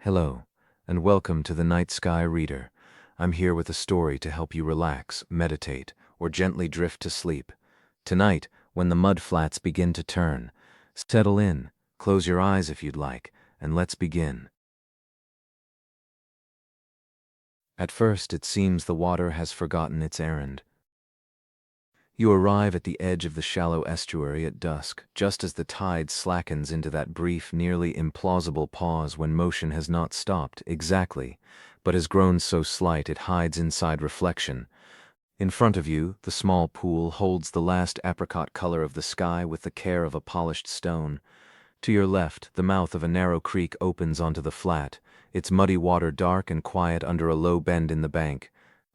Hello, and welcome to the Night Sky Reader. I'm here with a story to help you relax, meditate, or gently drift to sleep. Tonight, when the mudflats begin to turn, settle in, close your eyes if you'd like, and let's begin. At first, it seems the water has forgotten its errand. You arrive at the edge of the shallow estuary at dusk, just as the tide slackens into that brief, nearly implausible pause when motion has not stopped exactly, but has grown so slight it hides inside reflection. In front of you, the small pool holds the last apricot color of the sky with the care of a polished stone. To your left, the mouth of a narrow creek opens onto the flat, its muddy water dark and quiet under a low bend in the bank.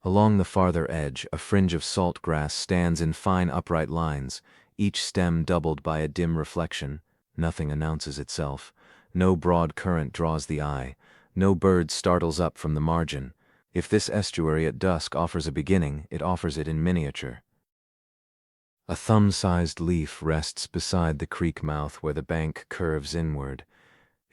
Along the farther edge, a fringe of salt grass stands in fine upright lines, each stem doubled by a dim reflection. Nothing announces itself. No broad current draws the eye. No bird startles up from the margin. If this estuary at dusk offers a beginning, it offers it in miniature. A thumb-sized leaf rests beside the creek mouth where the bank curves inward.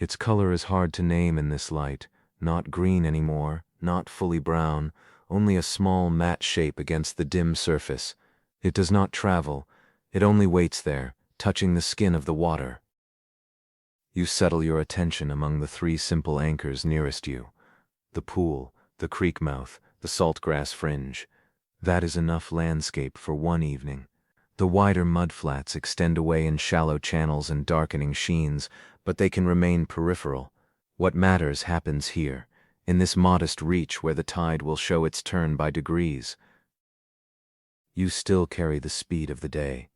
Its color is hard to name in this light, not green anymore, not fully brown, only a small matte shape against the dim surface. It does not travel, it only waits there, touching the skin of the water. You settle your attention among the three simple anchors nearest you. The pool, the creek mouth, the saltgrass fringe. That is enough landscape for one evening. The wider mudflats extend away in shallow channels and darkening sheens, but they can remain peripheral. What matters happens here, in this modest reach where the tide will show its turn by degrees. You still carry the speed of the day.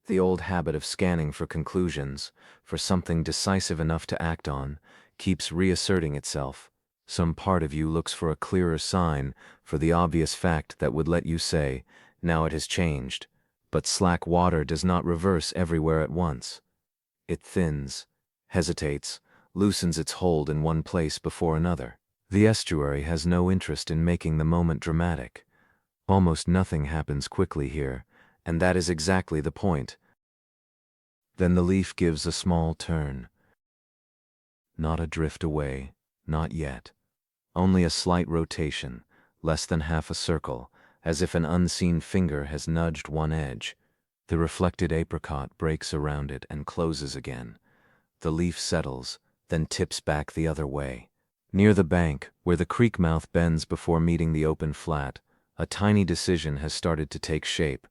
The old habit of scanning for conclusions, for something decisive enough to act on, keeps reasserting itself. Some part of you looks for a clearer sign, for the obvious fact that would let you say, now it has changed. But slack water does not reverse everywhere at once. It thins, hesitates, loosens its hold in one place before another. The estuary has no interest in making the moment dramatic. Almost nothing happens quickly here, and that is exactly the point. Then the leaf gives a small turn. Not a drift away, not yet. Only a slight rotation, less than half a circle, as if an unseen finger has nudged one edge. The reflected apricot breaks around it and closes again. The leaf settles, then tips back the other way. Near the bank, where the creek mouth bends before meeting the open flat, a tiny decision has started to take shape.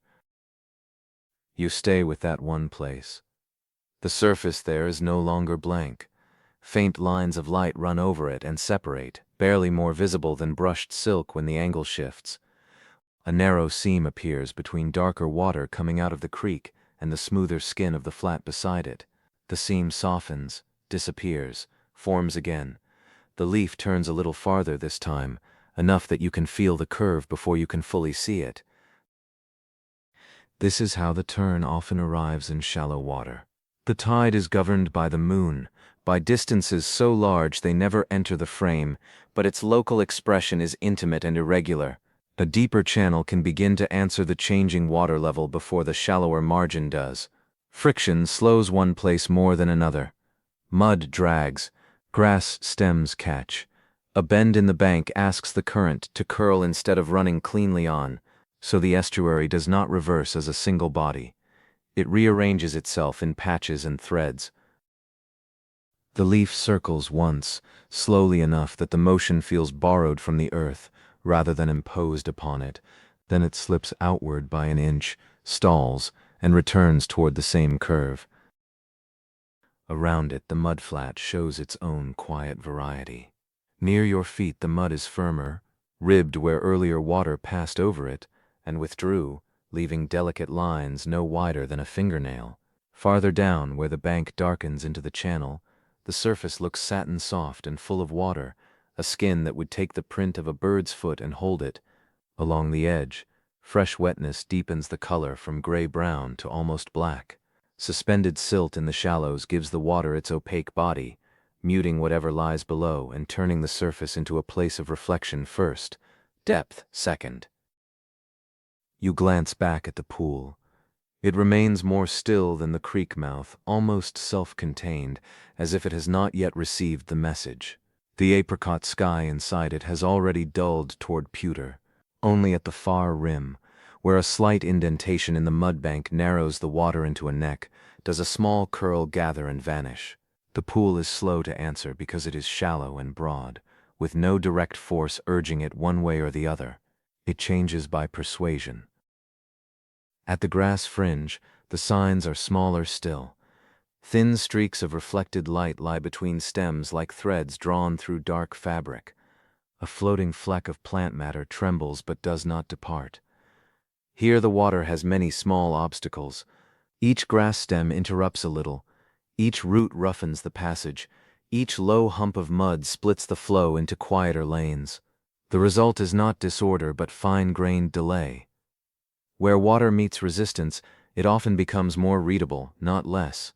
You stay with that one place. The surface there is no longer blank. Faint lines of light run over it and separate, barely more visible than brushed silk when the angle shifts. A narrow seam appears between darker water coming out of the creek and the smoother skin of the flat beside it. The seam softens, disappears, forms again. The leaf turns a little farther this time, enough that you can feel the curve before you can fully see it. This is how the turn often arrives in shallow water. The tide is governed by the moon, by distances so large they never enter the frame, but its local expression is intimate and irregular. A deeper channel can begin to answer the changing water level before the shallower margin does. Friction slows one place more than another. Mud drags, grass stems catch. A bend in the bank asks the current to curl instead of running cleanly on, so the estuary does not reverse as a single body. It rearranges itself in patches and threads. The leaf circles once, slowly enough that the motion feels borrowed from the earth, rather than imposed upon it. Then it slips outward by an inch, stalls, and returns toward the same curve. Around it, the mudflat shows its own quiet variety. Near your feet, the mud is firmer, ribbed where earlier water passed over it, and withdrew, leaving delicate lines no wider than a fingernail. Farther down, where the bank darkens into the channel, the surface looks satin soft and full of water, a skin that would take the print of a bird's foot and hold it. Along the edge, fresh wetness deepens the color from gray-brown to almost black. Suspended silt in the shallows gives the water its opaque body, muting whatever lies below and turning the surface into a place of reflection first, depth second. You glance back at the pool. It remains more still than the creek mouth, almost self-contained, as if it has not yet received the message. The apricot sky inside it has already dulled toward pewter. Only at the far rim, where a slight indentation in the mudbank narrows the water into a neck, does a small curl gather and vanish. The pool is slow to answer because it is shallow and broad, with no direct force urging it one way or the other. It changes by persuasion. At the grass fringe, the signs are smaller still. Thin streaks of reflected light lie between stems like threads drawn through dark fabric. A floating fleck of plant matter trembles but does not depart. Here the water has many small obstacles. Each grass stem interrupts a little. Each root roughens the passage. Each low hump of mud splits the flow into quieter lanes. The result is not disorder but fine-grained delay. Where water meets resistance, it often becomes more readable, not less.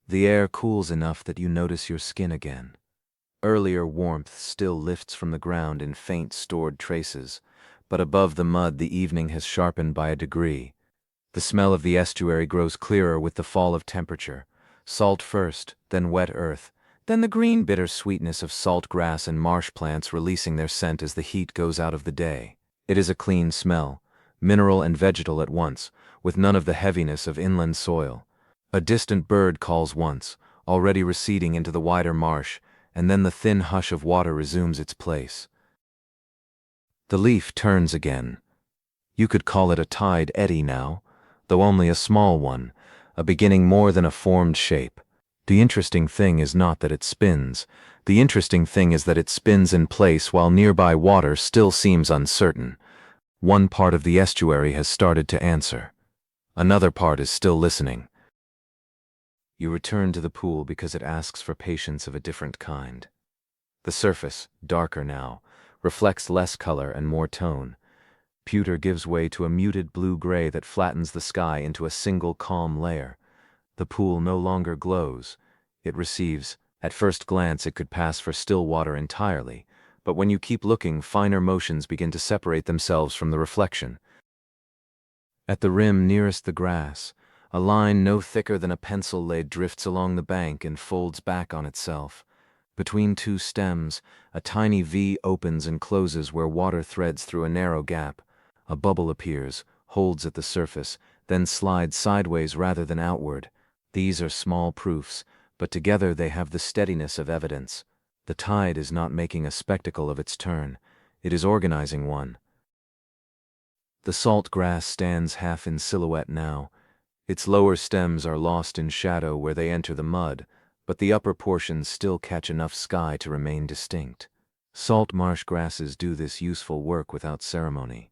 The air cools enough that you notice your skin again. Earlier warmth still lifts from the ground in faint stored traces, but above the mud the evening has sharpened by a degree. The smell of the estuary grows clearer with the fall of temperature. Salt first, then wet earth, then the green bitter sweetness of salt grass and marsh plants releasing their scent as the heat goes out of the day. It is a clean smell, mineral and vegetal at once, with none of the heaviness of inland soil. A distant bird calls once, already receding into the wider marsh, and then the thin hush of water resumes its place. The leaf turns again. You could call it a tide eddy now, though only a small one, a beginning more than a formed shape. The interesting thing is not that it spins. The interesting thing is that it spins in place while nearby water still seems uncertain. One part of the estuary has started to answer. Another part is still listening. You return to the pool because it asks for patience of a different kind. The surface, darker now, reflects less color and more tone. Pewter gives way to a muted blue-gray that flattens the sky into a single calm layer. The pool no longer glows. It receives. At first glance it could pass for still water entirely, but when you keep looking, finer motions begin to separate themselves from the reflection. At the rim nearest the grass, a line no thicker than a pencil lead drifts along the bank and folds back on itself. Between two stems, a tiny V opens and closes where water threads through a narrow gap. A bubble appears, holds at the surface, then slides sideways rather than outward. These are small proofs, but together they have the steadiness of evidence. The tide is not making a spectacle of its turn. It is organizing one. The salt grass stands half in silhouette now. Its lower stems are lost in shadow where they enter the mud, but the upper portions still catch enough sky to remain distinct. Salt marsh grasses do this useful work without ceremony.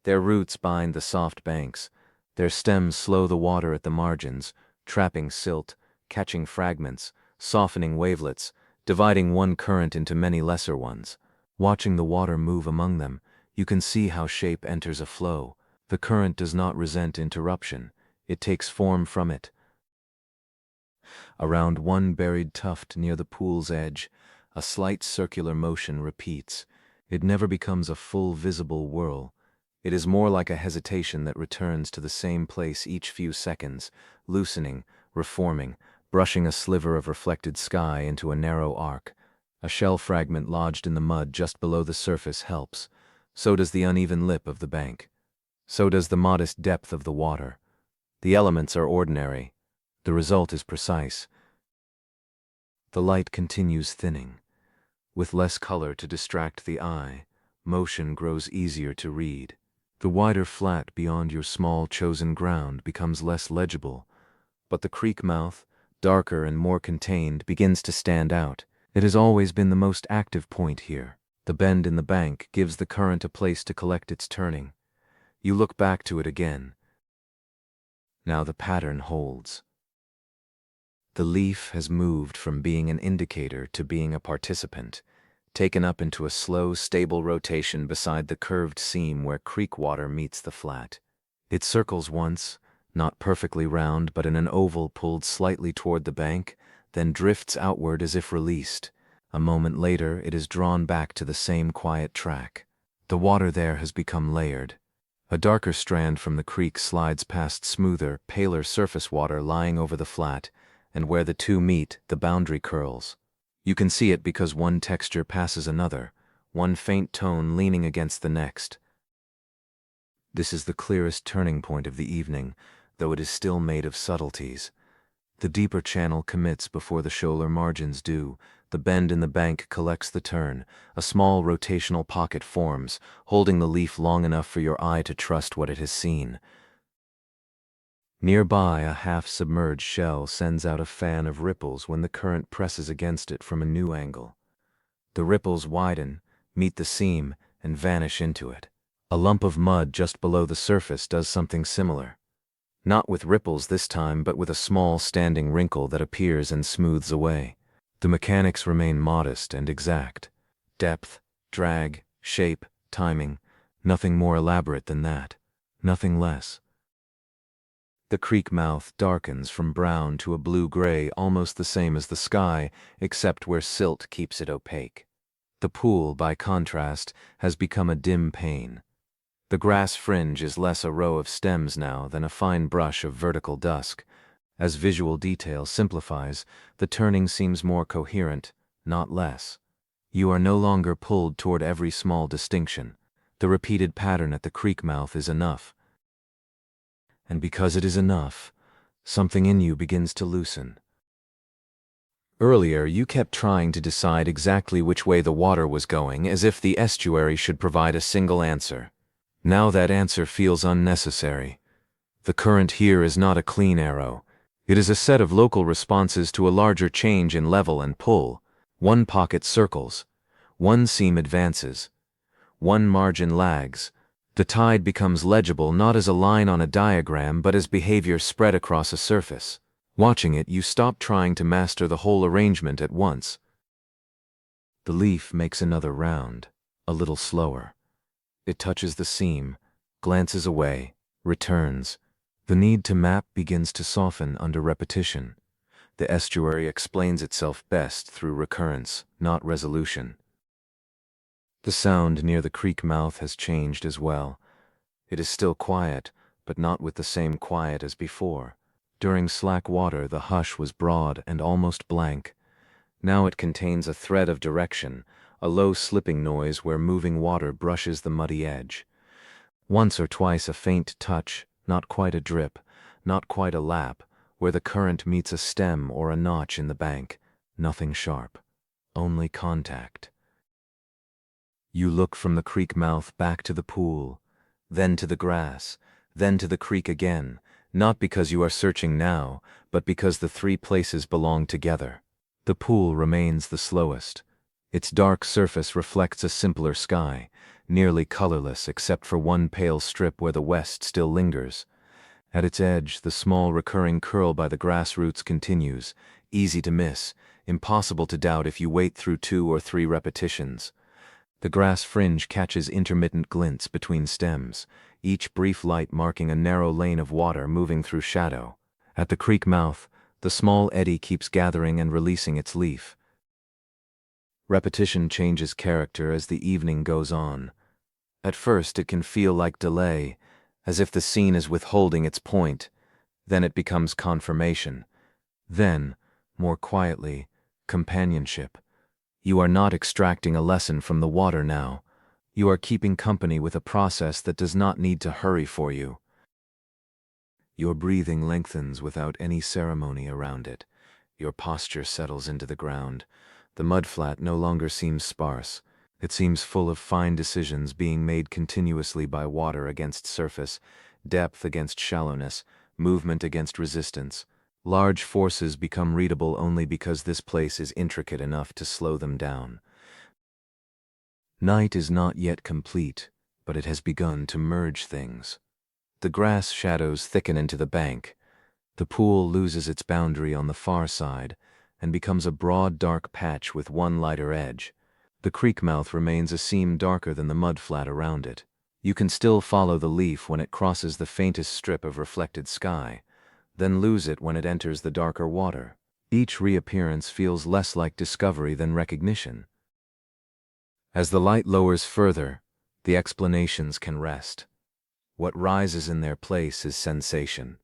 Their roots bind the soft banks. Their stems slow the water at the margins, trapping silt, catching fragments, softening wavelets, dividing one current into many lesser ones. Watching the water move among them, you can see how shape enters a flow. The current does not resent interruption. It takes form from it. Around one buried tuft near the pool's edge, a slight circular motion repeats. It never becomes a full visible whirl. It is more like a hesitation that returns to the same place each few seconds, loosening, reforming, brushing a sliver of reflected sky into a narrow arc. A shell fragment lodged in the mud just below the surface helps. So does the uneven lip of the bank. So does the modest depth of the water. The elements are ordinary. The result is precise. The light continues thinning. With less color to distract the eye, motion grows easier to read. The wider flat beyond your small chosen ground becomes less legible, but the creek mouth, darker and more contained, begins to stand out. It has always been the most active point here. The bend in the bank gives the current a place to collect its turning. You look back to it again. Now the pattern holds. The leaf has moved from being an indicator to being a participant, taken up into a slow, stable rotation beside the curved seam where creek water meets the flat. It circles once, not perfectly round but in an oval pulled slightly toward the bank, then drifts outward as if released. A moment later it is drawn back to the same quiet track. The water there has become layered. A darker strand from the creek slides past smoother, paler surface water lying over the flat, and where the two meet, the boundary curls. You can see it because one texture passes another, one faint tone leaning against the next. This is the clearest turning point of the evening, though it is still made of subtleties. The deeper channel commits before the shoaler margins do. The bend in the bank collects the turn. A small rotational pocket forms, holding the leaf long enough for your eye to trust what it has seen. Nearby, a half-submerged shell sends out a fan of ripples when the current presses against it from a new angle. The ripples widen, meet the seam, and vanish into it. A lump of mud just below the surface does something similar. Not with ripples this time, but with a small standing wrinkle that appears and smooths away. The mechanics remain modest and exact. Depth, drag, shape, timing, nothing more elaborate than that. Nothing less. The creek mouth darkens from brown to a blue-gray, almost the same as the sky, except where silt keeps it opaque. The pool, by contrast, has become a dim pane. The grass fringe is less a row of stems now than a fine brush of vertical dusk. As visual detail simplifies, the turning seems more coherent, not less. You are no longer pulled toward every small distinction. The repeated pattern at the creek mouth is enough. And because it is enough, something in you begins to loosen. Earlier, you kept trying to decide exactly which way the water was going, as if the estuary should provide a single answer. Now that answer feels unnecessary. The current here is not a clean arrow. It is a set of local responses to a larger change in level and pull. One pocket circles. One seam advances. One margin lags. The tide becomes legible not as a line on a diagram but as behavior spread across a surface. Watching it, you stop trying to master the whole arrangement at once. The leaf makes another round, a little slower. It touches the seam, glances away, returns. The need to map begins to soften under repetition. The estuary explains itself best through recurrence, not resolution. The sound near the creek mouth has changed as well. It is still quiet, but not with the same quiet as before. During slack water, the hush was broad and almost blank. Now it contains a thread of direction, a low slipping noise where moving water brushes the muddy edge. Once or twice a faint touch, not quite a drip, not quite a lap, where the current meets a stem or a notch in the bank. Nothing sharp. Only contact. You look from the creek mouth back to the pool, then to the grass, then to the creek again, not because you are searching now, but because the three places belong together. The pool remains the slowest. Its dark surface reflects a simpler sky, nearly colorless except for one pale strip where the west still lingers. At its edge, the small recurring curl by the grass roots continues, easy to miss, impossible to doubt if you wait through 2 or 3 repetitions. The grass fringe catches intermittent glints between stems, each brief light marking a narrow lane of water moving through shadow. At the creek mouth, the small eddy keeps gathering and releasing its leaf. Repetition changes character as the evening goes on. At first it can feel like delay, as if the scene is withholding its point. Then it becomes confirmation. Then, more quietly, companionship. You are not extracting a lesson from the water now. You are keeping company with a process that does not need to hurry for you. Your breathing lengthens without any ceremony around it. Your posture settles into the ground. The mudflat no longer seems sparse. It seems full of fine decisions being made continuously by water against surface, depth against shallowness, movement against resistance. Large forces become readable only because this place is intricate enough to slow them down. Night is not yet complete, but it has begun to merge things. The grass shadows thicken into the bank. The pool loses its boundary on the far side and becomes a broad dark patch with one lighter edge. The creek mouth remains a seam darker than the mudflat around it. You can still follow the leaf when it crosses the faintest strip of reflected sky, then lose it when it enters the darker water. Each reappearance feels less like discovery than recognition. As the light lowers further, the explanations can rest. What rises in their place is sensation.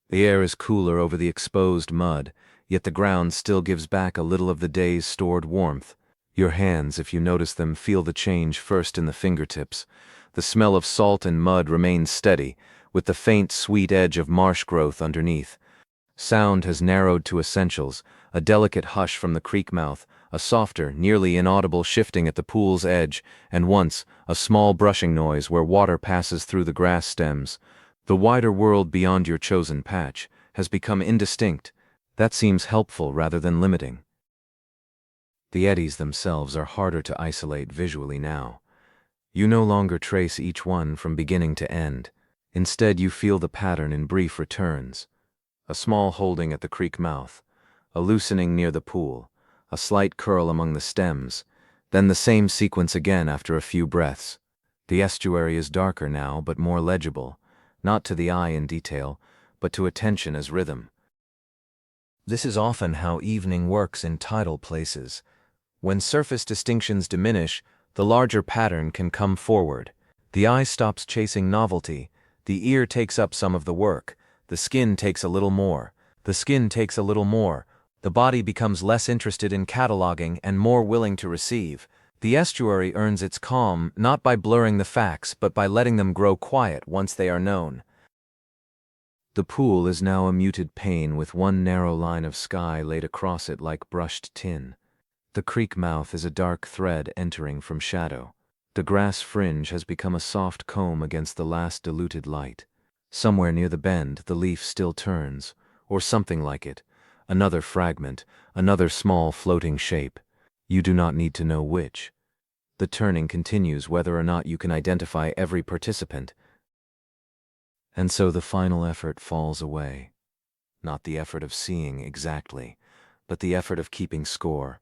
The air is cooler over the exposed mud, yet the ground still gives back a little of the day's stored warmth. Your hands, if you notice them, feel the change first in the fingertips. The smell of salt and mud remains steady, with the faint, sweet edge of marsh growth underneath. Sound has narrowed to essentials, a delicate hush from the creek mouth, a softer, nearly inaudible shifting at the pool's edge, and once, a small brushing noise where water passes through the grass stems. The wider world beyond your chosen patch has become indistinct. That seems helpful rather than limiting. The eddies themselves are harder to isolate visually now. You no longer trace each one from beginning to end. Instead, you feel the pattern in brief returns. A small holding at the creek mouth, a loosening near the pool, a slight curl among the stems, then the same sequence again after a few breaths. The estuary is darker now, but more legible, not to the eye in detail, but to attention as rhythm. This is often how evening works in tidal places. When surface distinctions diminish, the larger pattern can come forward. The eye stops chasing novelty, the ear takes up some of the work, the skin takes a little more, the body becomes less interested in cataloging and more willing to receive. The estuary earns its calm not by blurring the facts but by letting them grow quiet once they are known. The pool is now a muted pane with one narrow line of sky laid across it like brushed tin. The creek mouth is a dark thread entering from shadow. The grass fringe has become a soft comb against the last diluted light. Somewhere near the bend, the leaf still turns, or something like it, another fragment, another small floating shape. You do not need to know which. The turning continues whether or not you can identify every participant. And so the final effort falls away. Not the effort of seeing exactly, but the effort of keeping score.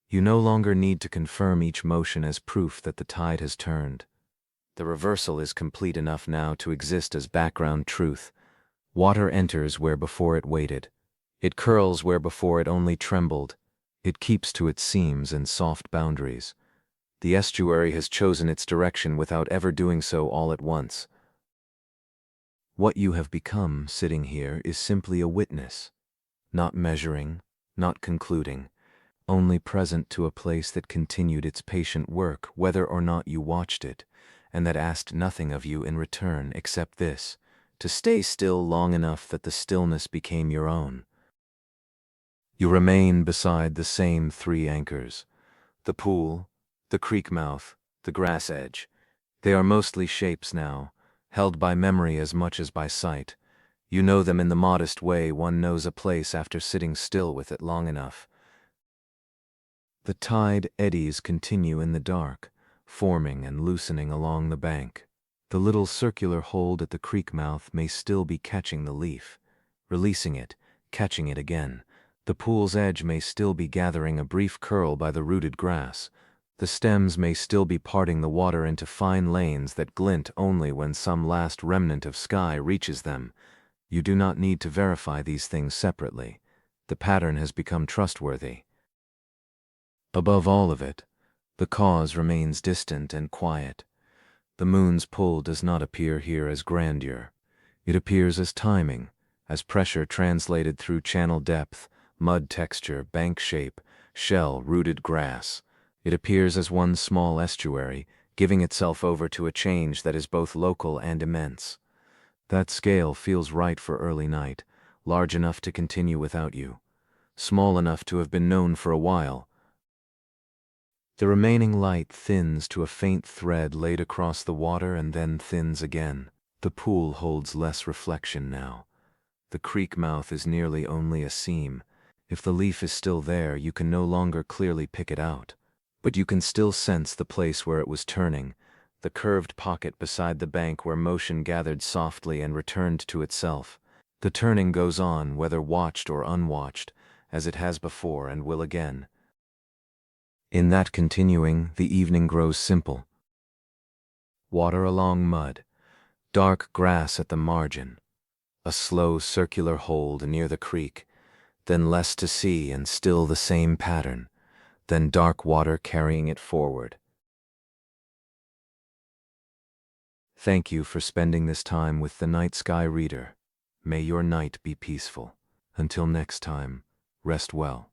You no longer need to confirm each motion as proof that the tide has turned. The reversal is complete enough now to exist as background truth. Water enters where before it waited. It curls where before it only trembled. It keeps to its seams and soft boundaries. The estuary has chosen its direction without ever doing so all at once. What you have become sitting here is simply a witness, not measuring, not concluding, only present to a place that continued its patient work whether or not you watched it, and that asked nothing of you in return except this, to stay still long enough that the stillness became your own. You remain beside the same three anchors: the pool, the creek mouth, the grass edge. They are mostly shapes now, held by memory as much as by sight. You know them in the modest way one knows a place after sitting still with it long enough. The tide eddies continue in the dark, forming and loosening along the bank. The little circular hold at the creek mouth may still be catching the leaf, releasing it, catching it again. The pool's edge may still be gathering a brief curl by the rooted grass. The stems may still be parting the water into fine lanes that glint only when some last remnant of sky reaches them. You do not need to verify these things separately. The pattern has become trustworthy. Above all of it, the cause remains distant and quiet. The moon's pull does not appear here as grandeur. It appears as timing, as pressure translated through channel depth, mud texture, bank shape, shell-rooted grass. It appears as one small estuary, giving itself over to a change that is both local and immense. That scale feels right for early night, large enough to continue without you, small enough to have been known for a while. The remaining light thins to a faint thread laid across the water and then thins again. The pool holds less reflection now. The creek mouth is nearly only a seam. If the leaf is still there, you can no longer clearly pick it out. But you can still sense the place where it was turning, the curved pocket beside the bank where motion gathered softly and returned to itself. The turning goes on, whether watched or unwatched, as it has before and will again. In that continuing, the evening grows simple. Water along mud, dark grass at the margin, a slow circular hold near the creek, then less to see and still the same pattern, then dark water carrying it forward. Thank you for spending this time with the Night Sky Reader. May your night be peaceful. Until next time, Rest well.